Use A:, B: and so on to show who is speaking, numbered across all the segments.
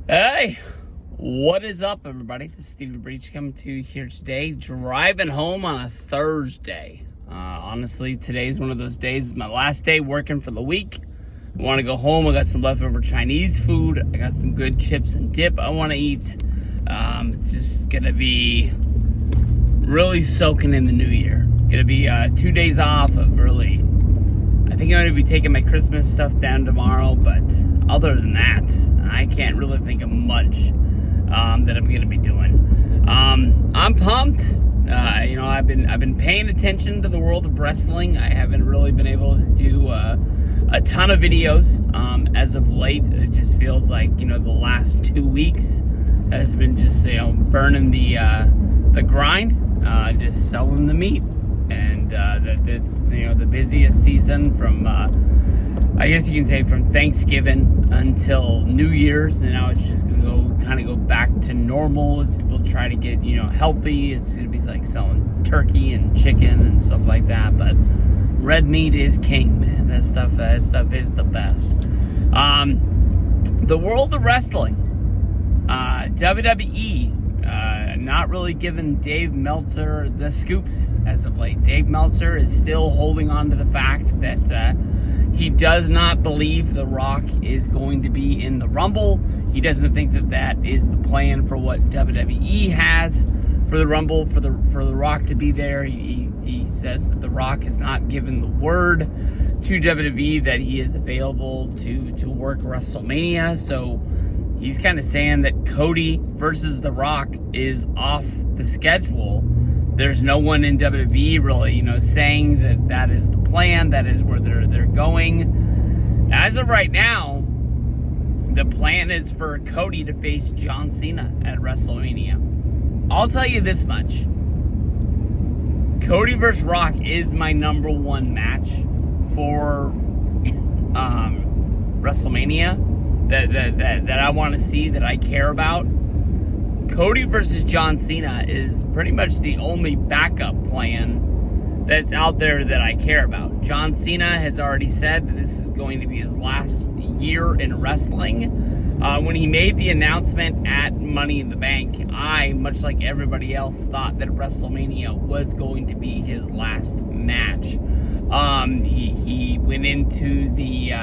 A: Hey, what is up, everybody? This is Stephen Breach coming to you here today, driving home on a Thursday. Honestly, today's one of those days. It's my last day working for the week. I want to go home. I got some leftover Chinese food. I got some good chips and dip I want to eat. It's just going to be really soaking in the new year. Going to be 2 days off of really... I think I'm going to be taking my Christmas stuff down tomorrow, but other than that, I can't really think of much that I'm going to be doing. I'm pumped. I've been paying attention to the world of wrestling. I haven't really been able to do a ton of videos as of late. It just feels like the last 2 weeks has been just burning the grind, just selling the meat. And it's the busiest season from I guess you can say from Thanksgiving until New Year's, and now it's just gonna go back to normal as people try to get healthy. It's gonna be like selling turkey and chicken and stuff like that. But red meat is king, man. That stuff is the best. The world of wrestling, WWE. Not really giving Dave Meltzer the scoops as of late. Dave Meltzer is still holding on to the fact that he does not believe The Rock is going to be in the Rumble. He doesn't think that is the plan for what WWE has for the Rumble, for the Rock to be there. He says that The Rock has not given the word to WWE that he is available to work WrestleMania. So he's kind of saying that Cody versus The Rock is off the schedule. There's no one in WWE really, saying that is the plan, that is where they're going. As of right now, the plan is for Cody to face John Cena at WrestleMania. I'll tell you this much. Cody versus Rock is my number one match for WrestleMania. That I want to see, that I care about. Cody versus John Cena is pretty much the only backup plan that's out there that I care about. John Cena has already said that this is going to be his last year in wrestling. When he made the announcement at Money in the Bank, I, much like everybody else, thought that WrestleMania was going to be his last match. He went into the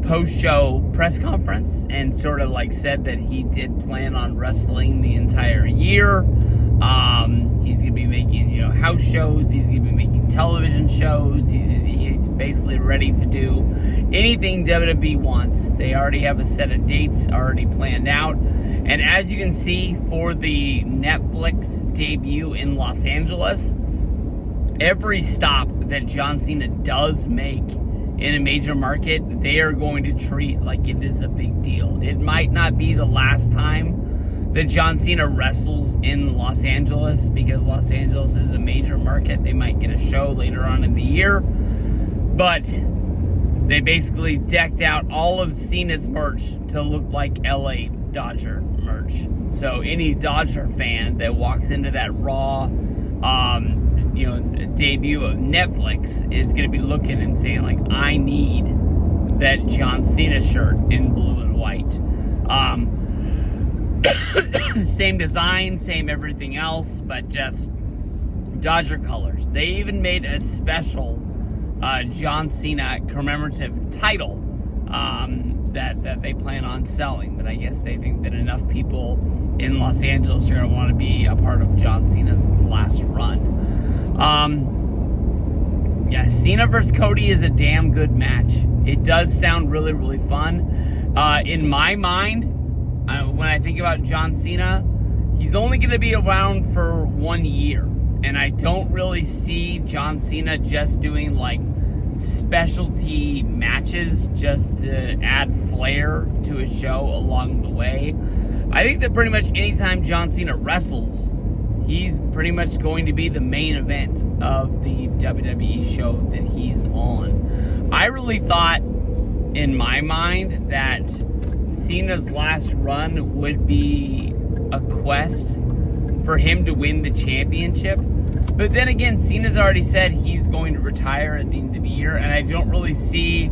A: post-show press conference and sort of said that he did plan on wrestling the entire year. He's going to be making house shows. He's going to be making television shows. He's basically ready to do anything WWE wants. They already have a set of dates already planned out. And as you can see, for the Netflix debut in Los Angeles, every stop that John Cena does make in a major market, they are going to treat like it is a big deal. It might not be the last time that John Cena wrestles in Los Angeles, because Los Angeles is a major market. They might get a show later on in the year, but they basically decked out all of Cena's merch to look like LA Dodger merch. So any Dodger fan that walks into that Raw debut of Netflix is going to be looking and saying, I need that John Cena shirt in blue and white. Same design, same everything else, but just Dodger colors. They even made a special John Cena commemorative title that they plan on selling. But I guess they think that enough people in Los Angeles are going to want to be a part of John Cena's last run. Cena versus Cody is a damn good match. It does sound really, really fun. In my mind, when I think about John Cena, he's only going to be around for 1 year. And I don't really see John Cena just doing specialty matches just to add flair to his show along the way. I think that pretty much anytime John Cena wrestles, he's pretty much going to be the main event of the WWE show that he's on. I really thought, in my mind, that Cena's last run would be a quest for him to win the championship. But then again, Cena's already said he's going to retire at the end of the year, and I don't really see,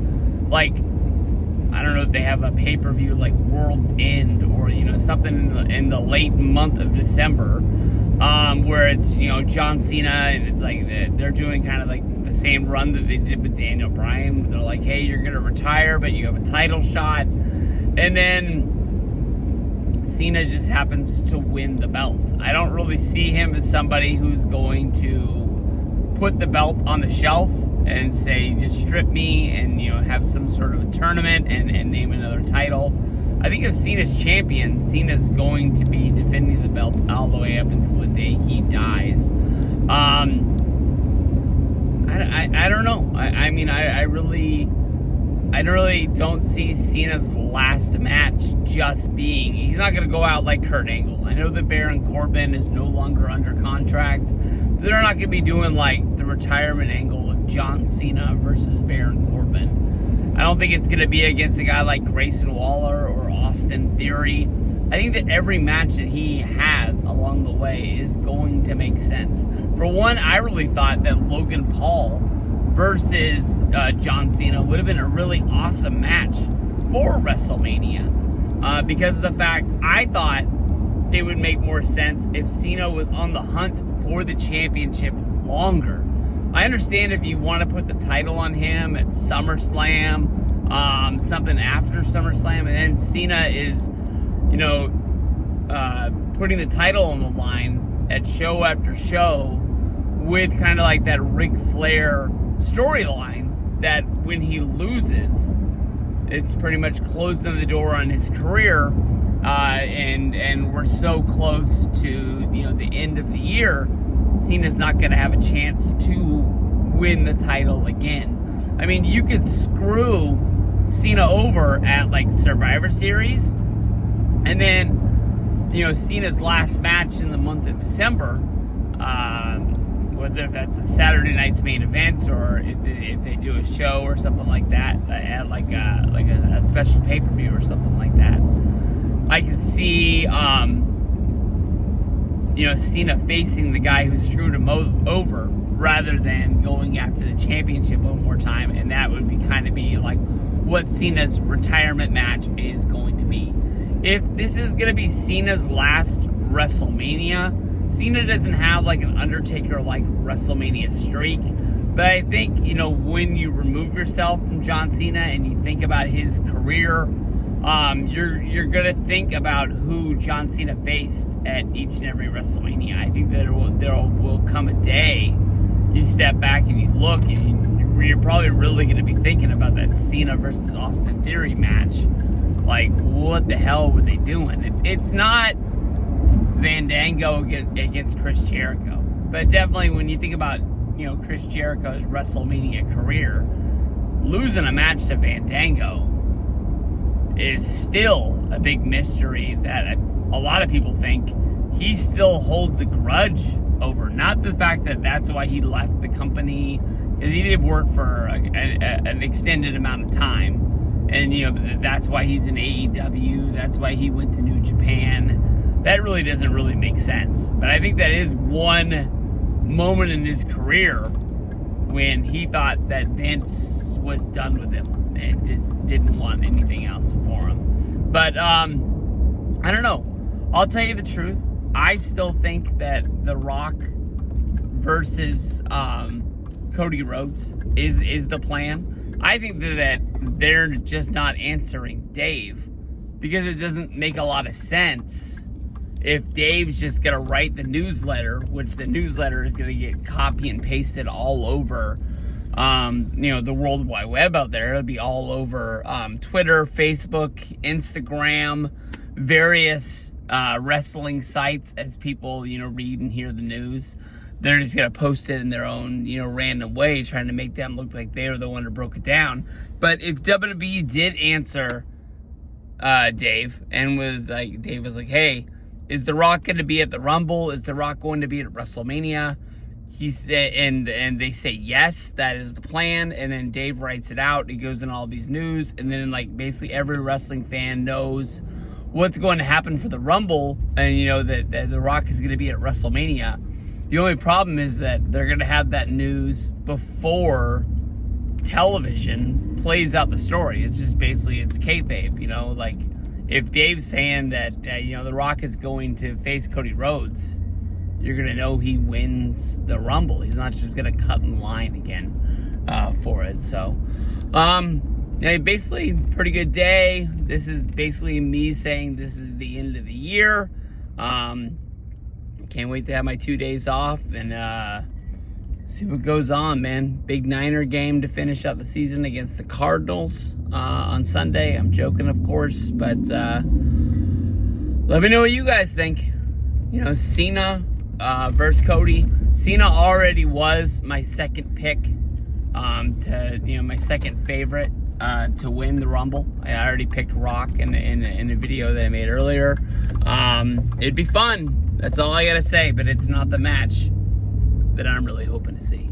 A: I don't know if they have a pay-per-view like World's End or, something in the late month of December, where it's, John Cena, and it's like they're doing kind of like the same run that they did with Daniel Bryan. They're like, hey, you're going to retire, but you have a title shot. And then Cena just happens to win the belt. I don't really see him as somebody who's going to put the belt on the shelf and say, just strip me and, have some sort of a tournament and name another title. I think if Cena's champion, Cena's going to be defending the belt all the way up until the day he dies. I don't know. I really don't see Cena's last match just being, he's not going to go out like Kurt Angle. I know that Baron Corbin is no longer under contract, but they're not going to be doing like the retirement angle of John Cena versus Baron Corbin. I don't think it's going to be against a guy like Grayson Waller or Austin Theory. I think that every match that he has along the way is going to make sense. For one, I really thought that Logan Paul versus John Cena would have been a really awesome match for WrestleMania, because of the fact I thought it would make more sense if Cena was on the hunt for the championship longer. I understand if you want to put the title on him at SummerSlam, something after SummerSlam, and then Cena is, putting the title on the line at show after show with kind of like that Ric Flair storyline that when he loses, it's pretty much closing the door on his career, and we're so close to the end of the year. Cena's not going to have a chance to win the title again. I mean, you could screw Cena over at like Survivor Series, and then Cena's last match in the month of December, whether that's a Saturday night's main event or if they do a show or something like that, at like a special pay-per-view or something like that. I could see Cena facing the guy who screwed him over rather than going after the championship one more time, and that would be like what Cena's retirement match is going to be. If this is going to be Cena's last WrestleMania, Cena doesn't have like an Undertaker like WrestleMania streak, but I think when you remove yourself from John Cena and you think about his career, you're gonna think about who John Cena faced at each and every WrestleMania. I think that there will come a day you step back and you look and you're probably really gonna be thinking about that Cena versus Austin Theory match. Like, what the hell were they doing? It's not Fandango against Chris Jericho, but definitely when you think about Chris Jericho's WrestleMania career, losing a match to Fandango is still a big mystery that a lot of people think he still holds a grudge over. Not the fact that that's why he left the company, because he did work for an extended amount of time, and that's why he's in AEW, that's why he went to New Japan. That really doesn't really make sense. But I think that is one moment in his career when he thought that Vince was done with him and just didn't want anything else for him. But I don't know. I'll tell you the truth. I still think that The Rock versus Cody Rhodes is the plan. I think that they're just not answering Dave because it doesn't make a lot of sense if Dave's just going to write the newsletter, which the newsletter is going to get copy and pasted all over the World Wide Web out there. It'll be all over Twitter, Facebook, Instagram, various wrestling sites as people, read and hear the news. They're just going to post it in their own, random way, trying to make them look like they were the one who broke it down. But if WWE did answer Dave and Dave was like, hey, is The Rock going to be at the Rumble? Is The Rock going to be at WrestleMania? He said, and they say yes, that is the plan. And then Dave writes it out. He goes in all these news, and then basically every wrestling fan knows what's going to happen for the Rumble, and that The Rock is going to be at WrestleMania. The only problem is that they're going to have that news before television plays out the story. It's just basically, it's kayfabe, you know, like if Dave's saying that, you know, The Rock is going to face Cody Rhodes, you're going to know he wins the Rumble. He's not just going to cut in line again for it. So, yeah, basically, pretty good day. This is basically me saying this is the end of the year. Can't wait to have my 2 days off and see what goes on, man. Big Niner game to finish out the season against the Cardinals on Sunday. I'm joking, of course, but let me know what you guys think. You know, Cena versus Cody. Cena already was my second pick my second favorite to win the Rumble. I already picked Rock in a video that I made earlier. It'd be fun. That's all I gotta say, but it's not the match that I'm really hoping to see.